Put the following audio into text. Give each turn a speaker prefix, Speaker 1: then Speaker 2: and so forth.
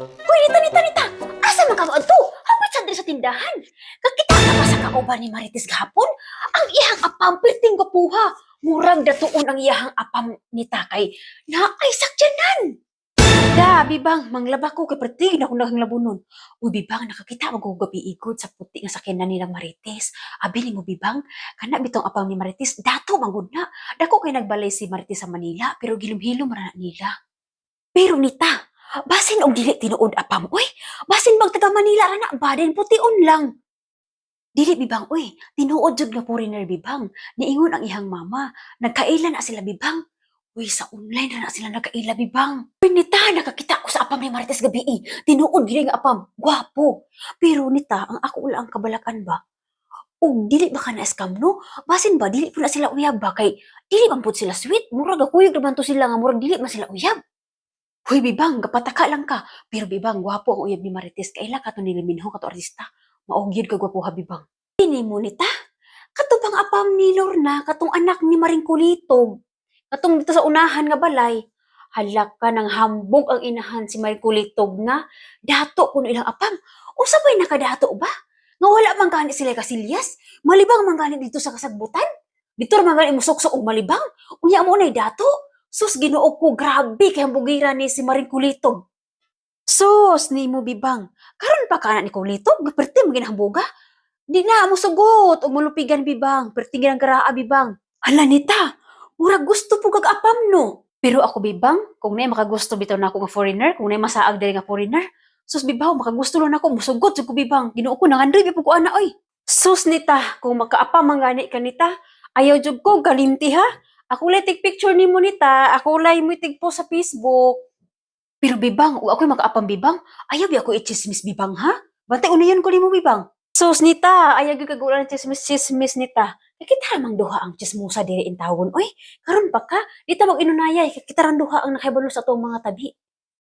Speaker 1: Hoy, nita! Asa man ka adto? Hapit sa diri sa tindahan. Kakita ka pa sa kauban ni Marites gahapon? Ang iyang apam perting gapuha. Murag datuon ang iyang apam ni Takay. Naay sakyanan. Da, bibang, manglaba ko kay perting na akong labunon. Uy, bibang, nakakita mo ko gabi igod sa puti nga sakyanan nilang Marites. Abi ni mo, bibang, kana bitong apam ni Marites, dato manggod na. Dako kay nagbalay si Marites sa Manila, pero gilom-hilom ra na nila. Pero nita, basin og dili tinuod apam, uy. Basin bang taga Manila ra na, baden putiun lang. Dili bibang, uy. Tinuod jud nga foreigner bibang. Niingon ang ihang mama, nagkaila na sila bibang. Uy, sa online na sila nagkaila bibang. Uy, nita, nakakita ko sa apam ni Marites gabi. Tinuod gid nga apam, gwapo. Pero nita, ang ako lang kabalakan ba? O dili ba ka na scam no? Basin ba dili po na sila uyab ba kay dili man pud sila sweet, murag ako yung naman to sila nga murag dili man sila uyab. Hoy bibang, gapataka lang ka. Pero bibang, gwapo ang uyab ni Marites. Kaila ka to niliminho ka to artista. Maogyod ka gwapo ha bibang. Ini mo nita. Katubang apam ni Lorna, katong anak ni Maring Kulitog. Katong dito sa unahan nga balay. Halak ka ng hambog ang inahan si Maring Kulitog nga. Dato kuno ilang apam. Usa ba'y nakadato ba? Nga wala man gani sila kasilyas. Malibang man gani dito sa kasagbutan. Dito man gani musok-sok og malibang. Unya mo na dato. Sus, Ginoo ko, grabe kay bugira ni si Maring Kulitog. Sus, ni mo bibang. Karon pa ka na ni Kulitog, perti mo ginahambuga. Di na mo sugot og malupigan bibang, perti ginang karaa bibang. Hala nita, murag gusto po kag apam no. Pero ako bibang, kung nay makagusto bitaw na ako nga foreigner, kung nay masaag diri nga foreigner, sus bibaw makagusto lang ako, musugot jud ko bibang. Ginoo ko nangandoy gyud ko ana oy. Sus nita, kung makaapam man gani ka nita, ayaw jud ko galinti ha. Ako lay tig picture nimo nita, ako lay mo tig post sa Facebook. Pero bibang, o ako'y makaapang bibang, ayaw di ako i-chismis bibang ha? Bantay unayan ko nimo bibang. Sus nita, ayaw gyud kagulan chismis nita. Kita ramang duha ang chismosa diri in tawon. Oy, karon pa ka, dita mag inunayay, kita ran duha ang nakahibalo sa atong mga tabi.